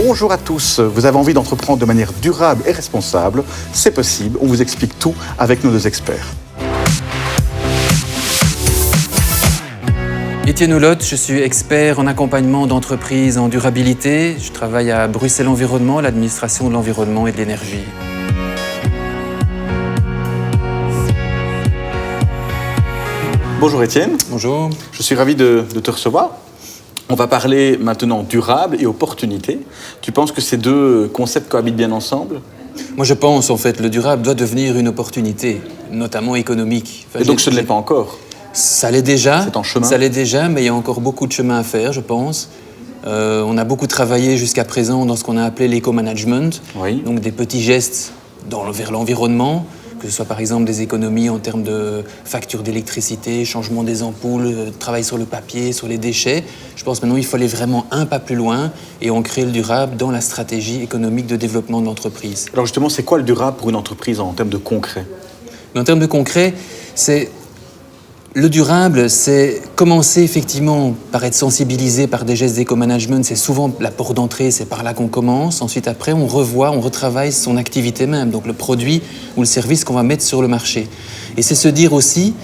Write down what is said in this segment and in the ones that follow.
Bonjour à tous, vous avez envie d'entreprendre de manière durable et responsable? C'est possible, on vous explique tout avec nos deux experts. Étienne Oulotte, je suis expert en accompagnement d'entreprises en durabilité. Je travaille à Bruxelles Environnement, l'administration de l'environnement et de l'énergie. Bonjour Étienne. Bonjour. Je suis ravi de te recevoir. On va parler maintenant durable et opportunité. Tu penses que ces deux concepts cohabitent bien ensemble? Moi je pense en fait le durable doit devenir une opportunité, notamment économique. Et donc ce ne l'est pas encore? Ça l'est déjà. C'est en chemin? Ça l'est déjà, mais il y a encore beaucoup de chemin à faire, je pense. On a beaucoup travaillé jusqu'à présent dans ce qu'on a appelé l'éco-management, oui. Donc des petits gestes vers l'environnement, que ce soit par exemple des économies en termes de factures d'électricité, changement des ampoules, travail sur le papier, sur les déchets. Je pense maintenant il faut aller vraiment un pas plus loin et ancrer le durable dans la stratégie économique de développement de l'entreprise. Alors justement, c'est quoi le durable pour une entreprise en termes de concret? Mais en termes de concret, le durable, c'est commencer effectivement par être sensibilisé par des gestes d'éco-management. C'est souvent la porte d'entrée, c'est par là qu'on commence. Ensuite, après, on retravaille son activité même, donc le produit ou le service qu'on va mettre sur le marché. Et c'est se dire aussi,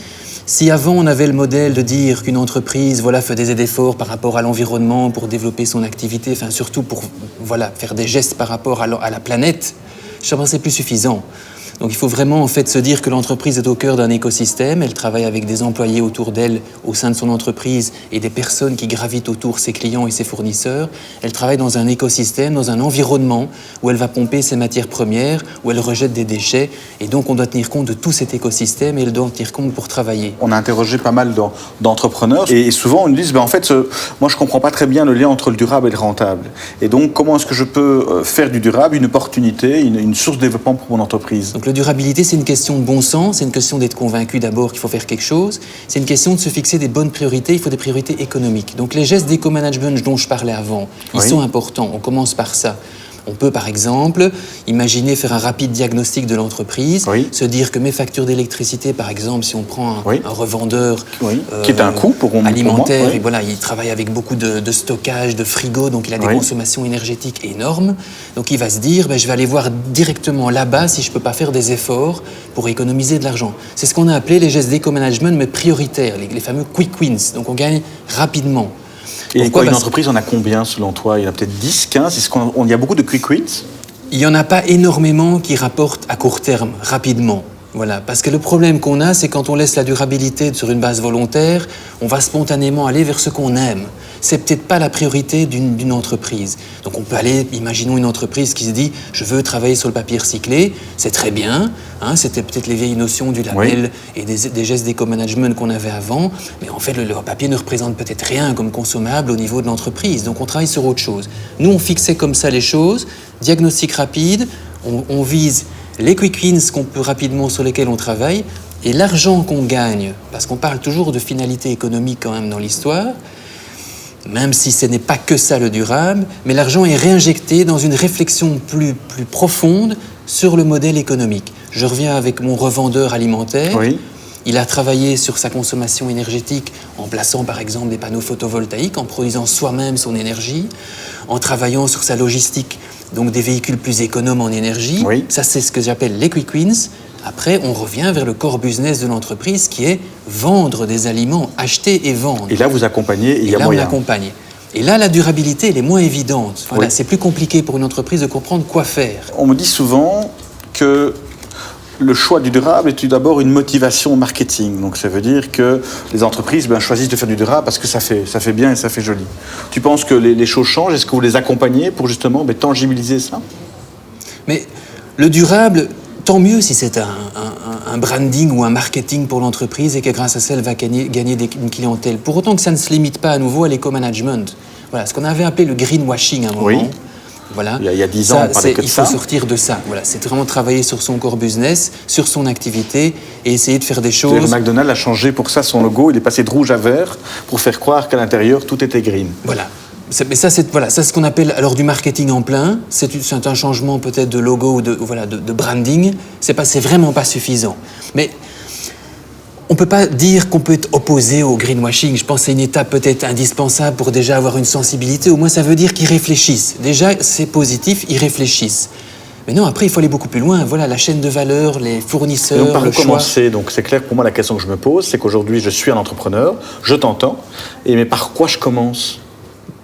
si avant on avait le modèle de dire qu'une entreprise faisait des efforts par rapport à l'environnement pour développer son activité, enfin surtout pour faire des gestes par rapport à la planète, je pense que c'est plus suffisant. Donc il faut vraiment en fait se dire que l'entreprise est au cœur d'un écosystème, elle travaille avec des employés autour d'elle au sein de son entreprise et des personnes qui gravitent autour ses clients et ses fournisseurs. Elle travaille dans un écosystème, dans un environnement où elle va pomper ses matières premières, où elle rejette des déchets et donc on doit tenir compte de tout cet écosystème et elle doit en tenir compte pour travailler. On a interrogé pas mal d'entrepreneurs et souvent ils nous disent en fait, moi je ne comprends pas très bien le lien entre le durable et le rentable. Et donc comment est-ce que je peux faire du durable une opportunité, une source de développement pour mon entreprise? Donc la durabilité, c'est une question de bon sens, c'est une question d'être convaincu d'abord qu'il faut faire quelque chose, c'est une question de se fixer des bonnes priorités, il faut des priorités économiques. Donc les gestes d'éco-management dont je parlais avant, ils sont importants, on commence par ça. On peut par exemple imaginer faire un rapide diagnostic de l'entreprise, se dire que mes factures d'électricité, par exemple, si on prend un revendeur qui est un coût alimentaire, pour moi, et il travaille avec beaucoup de stockage, de frigo, donc il a des consommations énergétiques énormes. Donc il va se dire, je vais aller voir directement là-bas si je ne peux pas faire des efforts pour économiser de l'argent. C'est ce qu'on a appelé les gestes d'éco-management, mais prioritaires, les fameux quick wins. Donc on gagne rapidement. Et une entreprise, on a combien selon toi? Il y en a peut-être 10, 15? Il y a beaucoup de quick wins? Il n'y en a pas énormément qui rapportent à court terme, rapidement. Voilà. Parce que le problème qu'on a, c'est quand on laisse la durabilité sur une base volontaire, on va spontanément aller vers ce qu'on aime. C'est peut-être pas la priorité d'une entreprise. Donc on peut aller, imaginons une entreprise qui se dit « je veux travailler sur le papier recyclé », c'est très bien, c'était peut-être les vieilles notions du label et des gestes d'éco-management qu'on avait avant, mais en fait le papier ne représente peut-être rien comme consommable au niveau de l'entreprise, donc on travaille sur autre chose. Nous on fixait comme ça les choses, diagnostic rapide, on vise les quick wins sur lesquels on travaille, et l'argent qu'on gagne, parce qu'on parle toujours de finalité économique quand même dans l'histoire, même si ce n'est pas que ça le durable, mais l'argent est réinjecté dans une réflexion plus profonde sur le modèle économique. Je reviens avec mon revendeur alimentaire. Il a travaillé sur sa consommation énergétique en plaçant par exemple des panneaux photovoltaïques, en produisant soi-même son énergie, en travaillant sur sa logistique, donc des véhicules plus économes en énergie. Ça, c'est ce que j'appelle les quick wins. Après, on revient vers le core business de l'entreprise qui est vendre des aliments, acheter et vendre. Et là, vous accompagnez, il y a moyen. Et là, on accompagne. Et là, la durabilité, elle est moins évidente. C'est plus compliqué pour une entreprise de comprendre quoi faire. On me dit souvent que le choix du durable est tout d'abord une motivation marketing. Donc ça veut dire que les entreprises choisissent de faire du durable parce que ça fait bien et ça fait joli. Tu penses que les choses changent? Est-ce que vous les accompagnez pour justement tangibiliser ça? Mais le durable, tant mieux si c'est un branding ou un marketing pour l'entreprise et que grâce à ça, elle va gagner une clientèle. Pour autant que ça ne se limite pas à nouveau à l'éco-management. Voilà, ce qu'on avait appelé le greenwashing à un moment. Voilà. Il y a 10 ans, on parlait que de ça. Il faut sortir de ça. Voilà. C'est vraiment travailler sur son core business, sur son activité et essayer de faire des choses. McDonald's a changé pour ça son logo. Il est passé de rouge à vert pour faire croire qu'à l'intérieur, tout était green. Voilà. Mais ça, c'est ce qu'on appelle alors du marketing en plein. C'est un changement peut-être de logo ou de branding. C'est vraiment pas suffisant. Mais on ne peut pas dire qu'on peut être opposé au greenwashing. Je pense que c'est une étape peut-être indispensable pour déjà avoir une sensibilité. Au moins, ça veut dire qu'ils réfléchissent. Déjà, c'est positif, ils réfléchissent. Mais non, après, il faut aller beaucoup plus loin. Voilà, la chaîne de valeur, les fournisseurs, donc, par le où choix. commencer? Donc, c'est clair, pour moi, la question que je me pose, c'est qu'aujourd'hui, je suis un entrepreneur, je t'entends, mais par quoi je commence?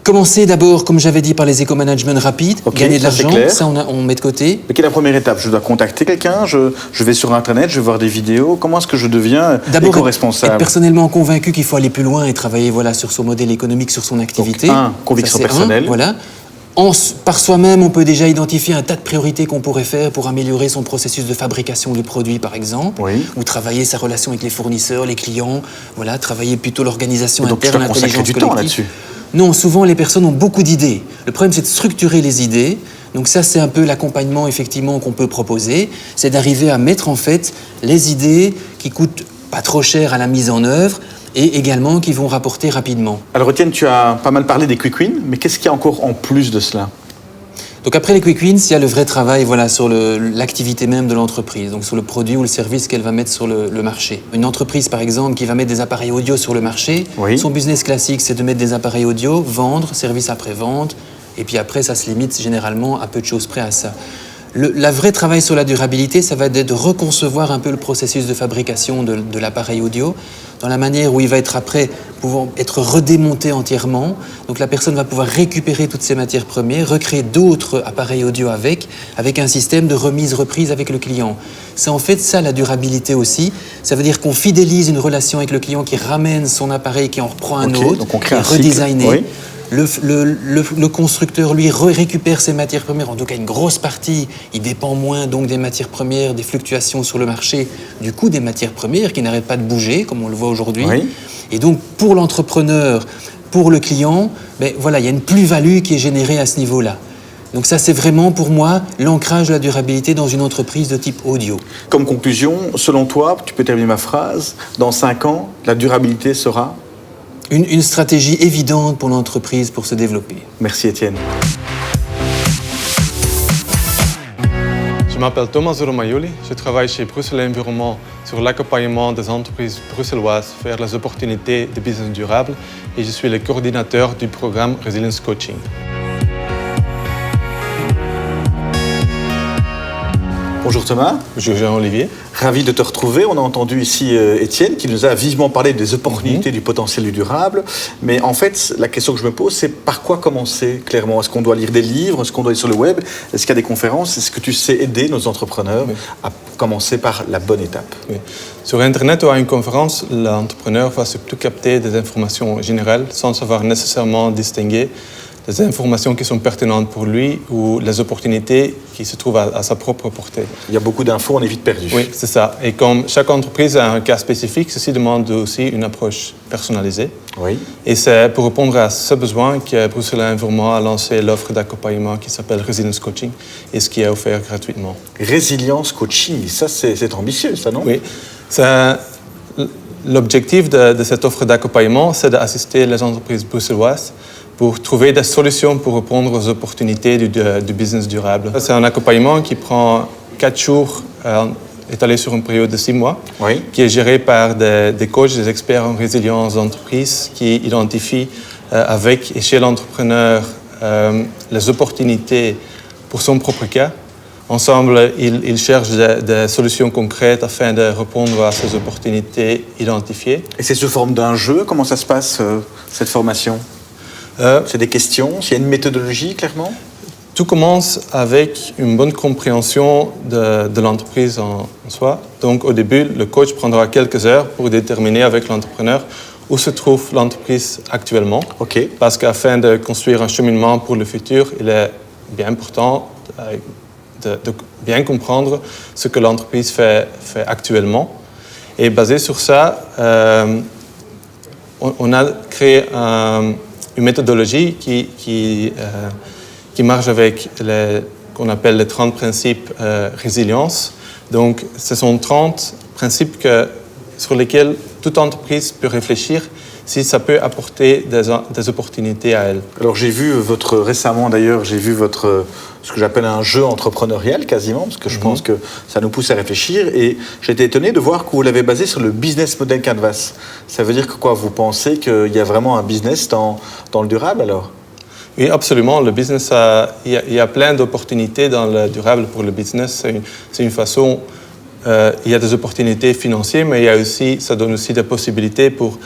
Commencer d'abord, comme j'avais dit, par les éco-management rapides, Ok, gagner de ça, c'est l'argent, clair. ça on met de côté. Mais quelle est la première étape? Je dois contacter quelqu'un, je vais sur Internet, je vais voir des vidéos. Comment est-ce que je deviens D'abord, éco-responsable? être personnellement convaincu qu'il faut aller plus loin et travailler voilà, sur son modèle économique, sur son activité. Donc, conviction Ça, c'est personnelle. voilà. Par soi-même, on peut déjà identifier un tas de priorités qu'on pourrait faire pour améliorer son processus de fabrication du produit, par exemple, Oui. ou travailler sa relation avec les fournisseurs, les clients, voilà, travailler plutôt l'organisation Et donc, tu interne, dois consacrer l'intelligence du temps collective. là-dessus. Non, souvent les personnes ont beaucoup d'idées. Le problème, c'est de structurer les idées. Donc ça, c'est un peu l'accompagnement effectivement qu'on peut proposer, c'est d'arriver à mettre en fait les idées qui coûtent pas trop cher à la mise en œuvre et également qui vont rapporter rapidement. Alors, Étienne, tu as pas mal parlé des quick wins, mais qu'est-ce qu'il y a encore en plus de cela? Donc après les quick wins, il y a le vrai travail voilà, sur l'activité même de l'entreprise, donc sur le produit ou le service qu'elle va mettre sur le marché. Une entreprise par exemple qui va mettre des appareils audio sur le marché, Oui. son business classique c'est de mettre des appareils audio, vendre, service après-vente, et puis après ça se limite généralement à peu de choses près à ça. La vraie travail sur la durabilité, ça va être de reconcevoir un peu le processus de fabrication de l'appareil audio, dans la manière où il va être après pouvant être redémonté entièrement. Donc la personne va pouvoir récupérer toutes ces matières premières, recréer d'autres appareils audio avec un système de remise-reprise avec le client. C'est en fait ça la durabilité aussi. Ça veut dire qu'on fidélise une relation avec le client qui ramène son appareil, qui en reprend un Ok, autre, donc on crée qui est un cycle, redesigné. oui. Le constructeur, lui, récupère ses matières premières, en tout cas une grosse partie. Il dépend moins donc des matières premières, des fluctuations sur le marché, du coût des matières premières qui n'arrêtent pas de bouger, comme on le voit aujourd'hui. Oui. Et donc, pour l'entrepreneur, pour le client, ben, voilà, il y a une plus-value qui est générée à ce niveau-là. Donc ça, c'est vraiment pour moi l'ancrage de la durabilité dans une entreprise de type audio. Comme conclusion, selon toi, tu peux terminer ma phrase, dans 5 ans, la durabilité sera? Une stratégie évidente pour l'entreprise pour se développer. Merci Étienne. Je m'appelle Thomas Romagnoli, je travaille chez Bruxelles Environnement sur l'accompagnement des entreprises bruxelloises vers les opportunités de business durable et je suis le coordinateur du programme Resilience Coaching. Bonjour Thomas. Bonjour Jean-Olivier. Ravi de te retrouver. On a entendu ici Étienne qui nous a vivement parlé des opportunités du potentiel du durable. Mais en fait, la question que je me pose, c'est par quoi commencer clairement? Est-ce qu'on doit lire des livres? Est-ce qu'on doit aller sur le web? Est-ce qu'il y a des conférences? Est-ce que tu sais aider nos entrepreneurs à commencer par la bonne étape? Oui. Sur Internet ou à une conférence, l'entrepreneur va surtout capter des informations générales sans savoir nécessairement distinguer les informations qui sont pertinentes pour lui ou les opportunités qui se trouvent à sa propre portée. Il y a beaucoup d'infos, on est vite perdu. Oui, c'est ça. Et comme chaque entreprise a un cas spécifique, ceci demande aussi une approche personnalisée. Oui. Et c'est pour répondre à ce besoin que Bruxelles Environnement a lancé l'offre d'accompagnement qui s'appelle Resilience Coaching et ce qui est offert gratuitement. Résilience Coaching, ça c'est ambitieux, ça, non? Oui. L'objectif de cette offre d'accompagnement, c'est d'assister les entreprises bruxelloises pour trouver des solutions pour répondre aux opportunités du business durable. C'est un accompagnement qui prend 4 jours, étalé sur une période de 6 mois, Oui. qui est géré par des coachs, des experts en résilience d'entreprise qui identifient avec et chez l'entrepreneur les opportunités pour son propre cas. Ensemble, ils cherchent des solutions concrètes afin de répondre à ces opportunités identifiées. Et c'est sous forme d'un jeu? Comment ça se passe, cette formation? C'est des questions? Il y a une méthodologie, clairement? Tout commence avec une bonne compréhension de l'entreprise en soi. Donc, au début, le coach prendra quelques heures pour déterminer avec l'entrepreneur où se trouve l'entreprise actuellement. OK. Parce qu'afin de construire un cheminement pour le futur, il est bien important de bien comprendre ce que l'entreprise fait actuellement. Et basé sur ça, on a créé une méthodologie qui marche avec qu'on appelle les 30 principes résilience. Donc, ce sont 30 principes sur lesquels toute entreprise peut réfléchir si ça peut apporter des opportunités à elles. Alors récemment d'ailleurs, j'ai vu ce que j'appelle un jeu entrepreneurial quasiment, parce que je pense que ça nous pousse à réfléchir, et j'ai été étonné de voir que vous l'avez basé sur le business model Canvas. Ça veut dire que quoi, vous pensez qu'il y a vraiment un business dans le durable alors ? Oui, absolument. Le business, il y a plein d'opportunités dans le durable pour le business. C'est une façon, il y a des opportunités financières, mais ça donne aussi des possibilités pour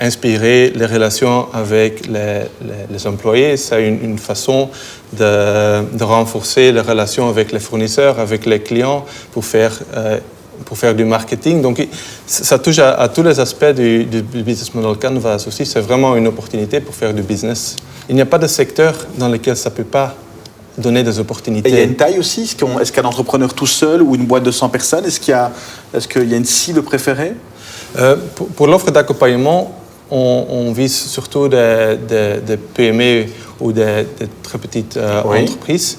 inspirer les relations avec les employés. C'est une façon de renforcer les relations avec les fournisseurs, avec les clients, pour faire du marketing. Donc, ça touche à tous les aspects du business model Canvas aussi. C'est vraiment une opportunité pour faire du business. Il n'y a pas de secteur dans lequel ça ne peut pas donner des opportunités. Et il y a une taille aussi ? Est-ce qu'un entrepreneur tout seul ou une boîte de 100 personnes, est-ce qu'il y a une cible préférée ? Pour l'offre d'accompagnement, on vise surtout des PME ou des très petites entreprises.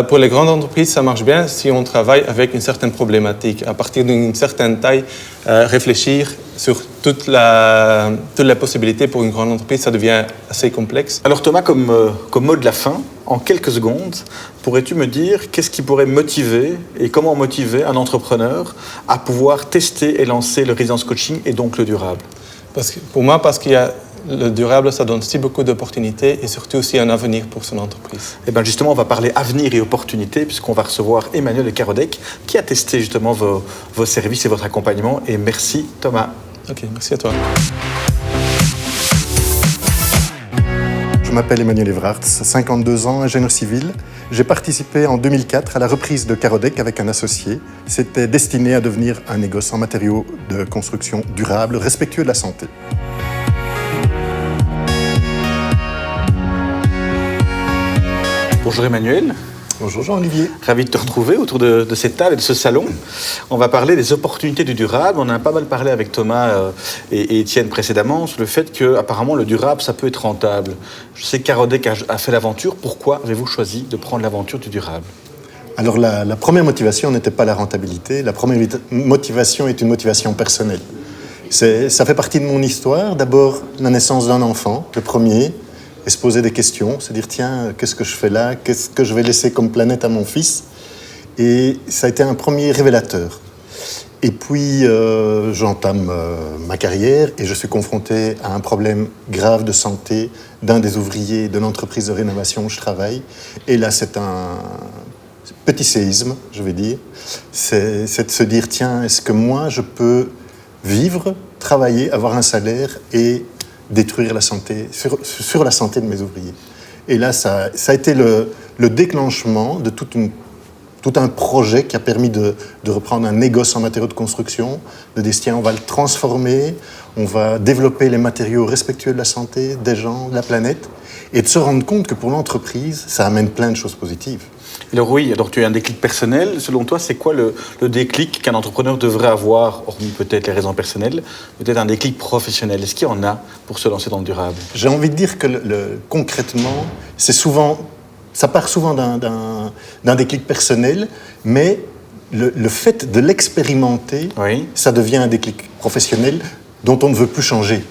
Pour les grandes entreprises, ça marche bien si on travaille avec une certaine problématique. À partir d'une certaine taille, réfléchir sur toutes les possibilités pour une grande entreprise, ça devient assez complexe. Alors Thomas, comme mot de la fin, en quelques secondes, pourrais-tu me dire qu'est-ce qui pourrait motiver et comment motiver un entrepreneur à pouvoir tester et lancer le Resilience Coaching et donc le durable ? Pour moi, parce qu'il y a le durable, ça donne aussi beaucoup d'opportunités et surtout aussi un avenir pour son entreprise. Et bien justement, on va parler avenir et opportunités puisqu'on va recevoir Emmanuel de Carodec qui a testé justement vos services et votre accompagnement. Et merci Thomas. Ok, merci à toi. Je m'appelle Emmanuel Everarts, 52 ans, ingénieur civil. J'ai participé en 2004 à la reprise de Carodec avec un associé. C'était destiné à devenir un négoce en matériaux de construction durables, respectueux de la santé. Bonjour Emmanuel. Bonjour Jean-Olivier. Ravi de te retrouver autour de cette table et de ce salon. On va parler des opportunités du durable. On a pas mal parlé avec Thomas et Étienne précédemment sur le fait que apparemment le durable, ça peut être rentable. Je sais que Carodec a fait l'aventure. Pourquoi avez-vous choisi de prendre l'aventure du durable ? Alors la première motivation n'était pas la rentabilité. La première motivation est une motivation personnelle. Ça fait partie de mon histoire. D'abord, la naissance d'un enfant, le premier. Et se poser des questions, se dire tiens, qu'est-ce que je fais là ? Qu'est-ce que je vais laisser comme planète à mon fils ? Et ça a été un premier révélateur. Et puis j'entame ma carrière et je suis confronté à un problème grave de santé d'un des ouvriers de l'entreprise de rénovation où je travaille. Et là, c'est un petit séisme, je vais dire. C'est de se dire tiens, est-ce que moi, je peux vivre, travailler, avoir un salaire et détruire la santé, sur la santé de mes ouvriers. Et là, ça a été le déclenchement de tout un projet qui a permis de reprendre un négoce en matériaux de construction, de dire tiens, on va le transformer, on va développer les matériaux respectueux de la santé, des gens, de la planète, et de se rendre compte que pour l'entreprise, ça amène plein de choses positives. Alors oui, alors tu as un déclic personnel. Selon toi, c'est quoi le déclic qu'un entrepreneur devrait avoir, hormis peut-être les raisons personnelles, peut-être un déclic professionnel ? Est-ce qu'il y en a pour se lancer dans le durable ? J'ai envie de dire que concrètement, ça part souvent d'un déclic personnel, mais le fait de l'expérimenter, oui, ça devient un déclic professionnel dont on ne veut plus changer.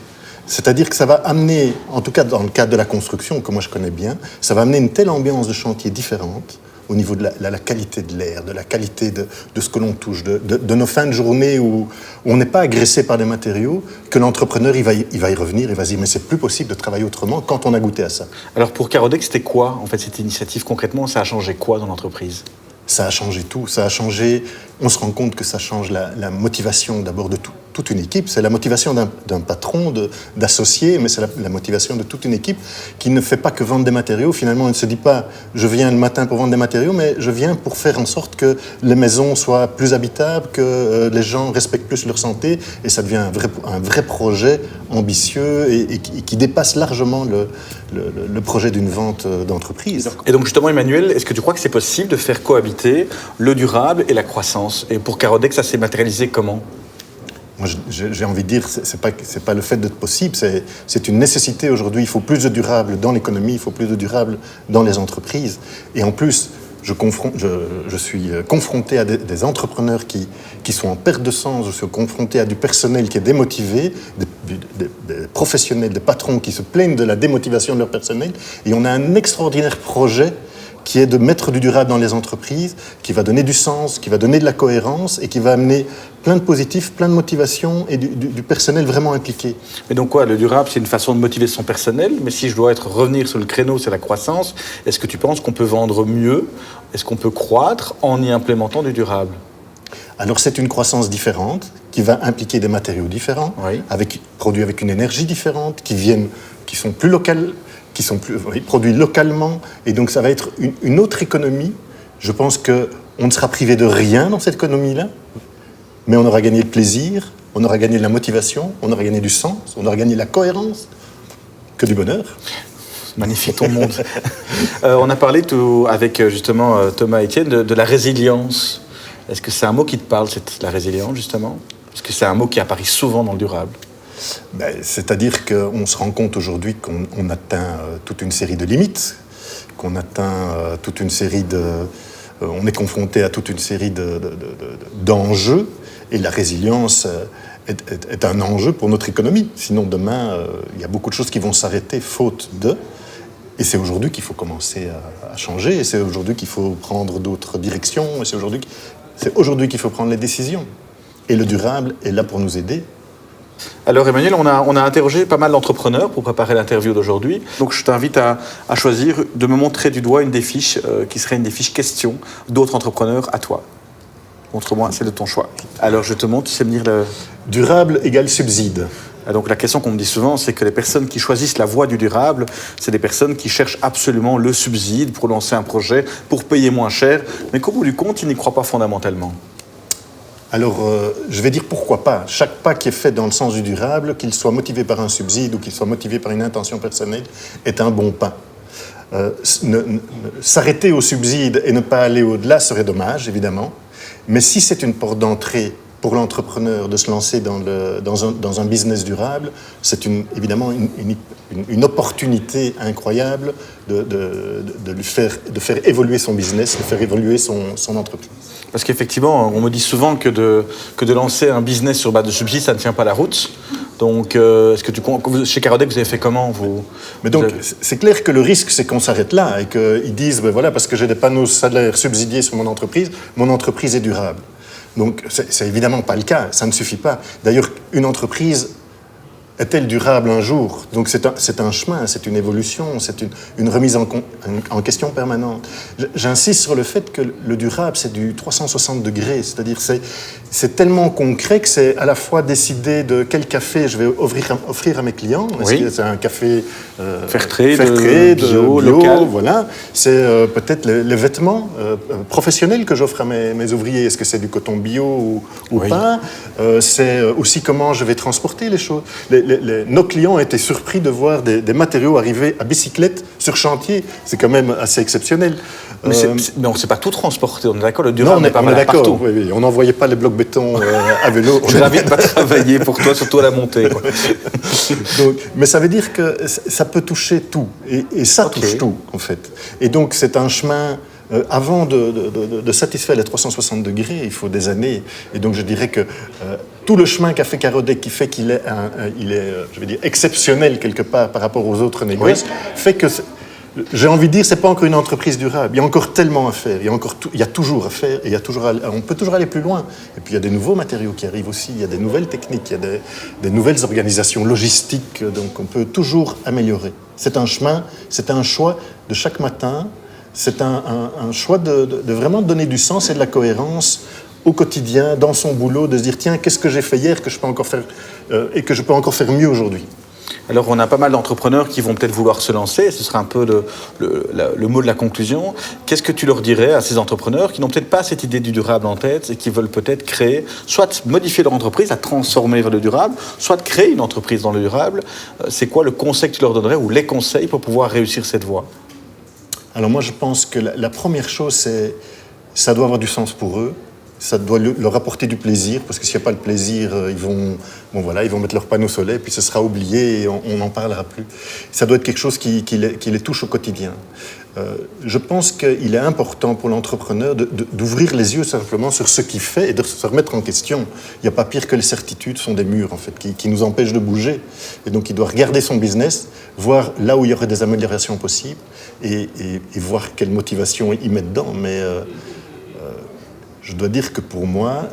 C'est-à-dire que ça va amener, en tout cas dans le cadre de la construction, que moi je connais bien, ça va amener une telle ambiance de chantier différente au niveau de la qualité de l'air, de la qualité de ce que l'on touche, de nos fins de journée où on n'est pas agressé par des matériaux, que l'entrepreneur il va y revenir, il va se dire mais c'est plus possible de travailler autrement quand on a goûté à ça. Alors pour Carodec, c'était quoi en fait cette initiative concrètement ? Ça a changé quoi dans l'entreprise ? Ça a changé tout, ça a changé, on se rend compte que ça change la motivation d'abord de toute une équipe, c'est la motivation d'un patron, d'associés, mais c'est la motivation de toute une équipe qui ne fait pas que vendre des matériaux. Finalement, on ne se dit pas je viens le matin pour vendre des matériaux, mais je viens pour faire en sorte que les maisons soient plus habitables, que les gens respectent plus leur santé, et ça devient un vrai projet ambitieux et qui dépasse largement le projet d'une vente d'entreprise. Et donc justement Emmanuel, est-ce que tu crois que c'est possible de faire cohabiter le durable et la croissance ? Et pour Carodec, ça s'est matérialisé comment ? Moi, j'ai envie de dire, c'est pas le fait d'être possible, c'est une nécessité aujourd'hui. Il faut plus de durable dans l'économie, il faut plus de durable dans les entreprises. Et en plus, Je suis confronté à des entrepreneurs qui sont en perte de sens, je suis confronté à du personnel qui est démotivé, des professionnels, des patrons qui se plaignent de la démotivation de leur personnel, et on a un extraordinaire projet qui est de mettre du durable dans les entreprises, qui va donner du sens, qui va donner de la cohérence et qui va amener plein de positifs, plein de motivation et du personnel vraiment impliqué. Mais donc quoi, le durable, c'est une façon de motiver son personnel, mais si je dois revenir sur le créneau, c'est la croissance, est-ce que tu penses qu'on peut vendre mieux, est-ce qu'on peut croître en y implémentant du durable ? Alors c'est une croissance différente, qui va impliquer des matériaux différents, Oui. produits avec une énergie différente, qui sont plus locales, produits localement, et donc ça va être une autre économie. Je pense qu'on ne sera privé de rien dans cette économie-là, mais on aura gagné le plaisir, on aura gagné de la motivation, on aura gagné du sens, on aura gagné de la cohérence, que du bonheur. Magnifique ton monde. On a parlé avec justement Thomas et Étienne de la résilience. Est-ce que c'est un mot qui te parle, la résilience justement ? Parce que c'est un mot qui apparaît souvent dans le durable. C'est-à-dire qu'on se rend compte aujourd'hui qu'on atteint toute une série de limites, qu'on atteint toute une série on est confronté à toute une série d'enjeux, et la résilience est un enjeu pour notre économie. Sinon, demain, il y a beaucoup de choses qui vont s'arrêter faute de. Et c'est aujourd'hui qu'il faut commencer à changer, et c'est aujourd'hui qu'il faut prendre d'autres directions, et c'est aujourd'hui qu'il faut prendre les décisions. Et le durable est là pour nous aider. Alors Emmanuel, on a interrogé pas mal d'entrepreneurs pour préparer l'interview d'aujourd'hui. Donc je t'invite à choisir de me montrer du doigt une des fiches qui serait une des fiches questions d'autres entrepreneurs à toi. Montre-moi, c'est de ton choix. Alors je te montre, tu sais me dire le... Durable égale subside. Donc la question qu'on me dit souvent, c'est que les personnes qui choisissent la voie du durable, c'est des personnes qui cherchent absolument le subside pour lancer un projet, pour payer moins cher, mais qu'au bout du compte, ils n'y croient pas fondamentalement. Alors, je vais dire pourquoi pas. Chaque pas qui est fait dans le sens du durable, qu'il soit motivé par un subside ou qu'il soit motivé par une intention personnelle, est un bon pas. S'arrêter au subside et ne pas aller au-delà serait dommage, évidemment. Mais si c'est une porte d'entrée pour l'entrepreneur de se lancer dans un business durable, c'est évidemment une opportunité incroyable de faire évoluer son business, de faire évoluer son entreprise. Parce qu'effectivement, on me dit souvent que de lancer un business sur base de subsides, ça ne tient pas la route. Donc, est-ce que chez Carodec, vous avez fait comment Mais donc, c'est clair que le risque, c'est qu'on s'arrête là et qu'ils disent, voilà, parce que j'ai des panneaux solaires subsidiés sur mon entreprise est durable. Donc, c'est évidemment pas le cas, ça ne suffit pas. D'ailleurs, une entreprise est-elle durable un jour ? Donc c'est un chemin, c'est une évolution, c'est une remise en question permanente. J'insiste sur le fait que le durable, c'est du 360 degrés, c'est-à-dire c'est tellement concret que c'est à la fois décider de quel café je vais offrir à mes clients. Est-ce que c'est un café Fairtrade, bio, local. Voilà. C'est peut-être les vêtements professionnels que j'offre à mes ouvriers. Est-ce que c'est du coton bio ou pas ? C'est aussi comment je vais transporter les choses. Nos clients ont été surpris de voir des matériaux arriver à bicyclette sur chantier. C'est quand même assez exceptionnel. Mais on ne sait pas tout transporter, on est d'accord, le durable n'est pas mal partout. Oui, on n'envoyait pas les blocs béton à vélo. Je n'invite pas à travailler pour toi, surtout à la montée. Quoi. Donc, mais ça veut dire que ça peut toucher tout, et ça touche tout, en fait. Et donc c'est un chemin... avant de satisfaire les 360 degrés, il faut des années. Et donc je dirais que tout le chemin qu'a fait Carodec, qui fait qu'il est, je vais dire, exceptionnel quelque part par rapport aux autres négoces, fait que, j'ai envie de dire, c'est pas encore une entreprise durable. Il y a encore tellement à faire. Il y a toujours à faire. Et on peut toujours aller plus loin. Et puis il y a des nouveaux matériaux qui arrivent aussi. Il y a des nouvelles techniques. Il y a des nouvelles organisations logistiques. Donc on peut toujours améliorer. C'est un chemin, c'est un choix de chaque matin. C'est un choix de vraiment donner du sens et de la cohérence au quotidien, dans son boulot, de se dire, tiens, qu'est-ce que j'ai fait hier que je peux encore faire et que je peux encore faire mieux aujourd'hui. Alors, on a pas mal d'entrepreneurs qui vont peut-être vouloir se lancer. Ce sera un peu le mot de la conclusion. Qu'est-ce que tu leur dirais à ces entrepreneurs qui n'ont peut-être pas cette idée du durable en tête et qui veulent peut-être créer, soit modifier leur entreprise, la transformer vers le durable, soit créer une entreprise dans le durable? C'est quoi le conseil que tu leur donnerais ou les conseils pour pouvoir réussir cette voie? Alors moi, je pense que la première chose, c'est ça doit avoir du sens pour eux. Ça doit leur apporter du plaisir, parce que s'il n'y a pas le plaisir, ils vont mettre leur panneau solaire, puis ce sera oublié et on n'en parlera plus. Ça doit être quelque chose qui les touche au quotidien. Je pense qu'il est important pour l'entrepreneur d'ouvrir les yeux simplement sur ce qu'il fait et de se remettre en question. Il n'y a pas pire que les certitudes sont des murs, en fait, qui nous empêchent de bouger. Et donc, il doit regarder son business, voir là où il y aurait des améliorations possibles et voir quelle motivation il met dedans. Mais je dois dire que pour moi,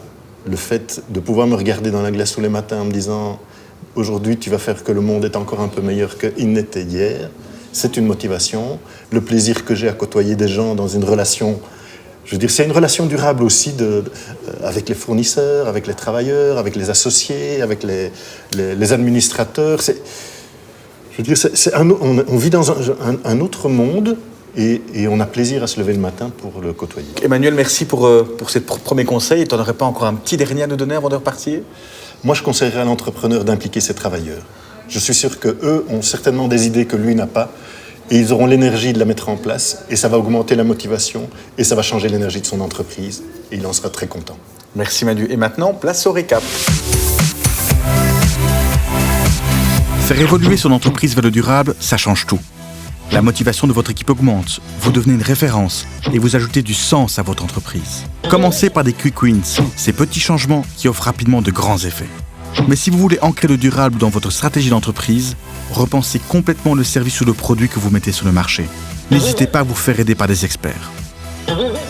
le fait de pouvoir me regarder dans la glace tous les matins en me disant « Aujourd'hui, tu vas faire que le monde est encore un peu meilleur qu'il n'était hier », c'est une motivation. Le plaisir que j'ai à côtoyer des gens dans une relation, je veux dire, c'est une relation durable aussi avec les fournisseurs, avec les travailleurs, avec les associés, avec les administrateurs. Je veux dire, on vit dans un autre monde et on a plaisir à se lever le matin pour le côtoyer. Emmanuel, merci pour ces premiers conseils. Tu n'en aurais pas encore un petit dernier à nous donner avant de repartir ? Moi, je conseillerais à l'entrepreneur d'impliquer ses travailleurs. Je suis sûr qu'eux ont certainement des idées que lui n'a pas et ils auront l'énergie de la mettre en place et ça va augmenter la motivation et ça va changer l'énergie de son entreprise et il en sera très content. Merci Manu. Et maintenant, place au récap. Faire évoluer son entreprise vers le durable, ça change tout. La motivation de votre équipe augmente, vous devenez une référence et vous ajoutez du sens à votre entreprise. Commencez par des quick wins, ces petits changements qui offrent rapidement de grands effets. Mais si vous voulez ancrer le durable dans votre stratégie d'entreprise, repensez complètement le service ou le produit que vous mettez sur le marché. N'hésitez pas à vous faire aider par des experts.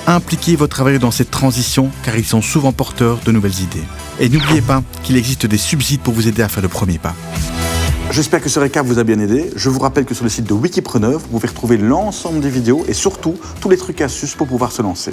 Impliquez vos travailleurs dans cette transition car ils sont souvent porteurs de nouvelles idées. Et n'oubliez pas qu'il existe des subsides pour vous aider à faire le premier pas. J'espère que ce récap vous a bien aidé. Je vous rappelle que sur le site de Wikipreneur, vous pouvez retrouver l'ensemble des vidéos et surtout tous les trucs et astuces pour pouvoir se lancer.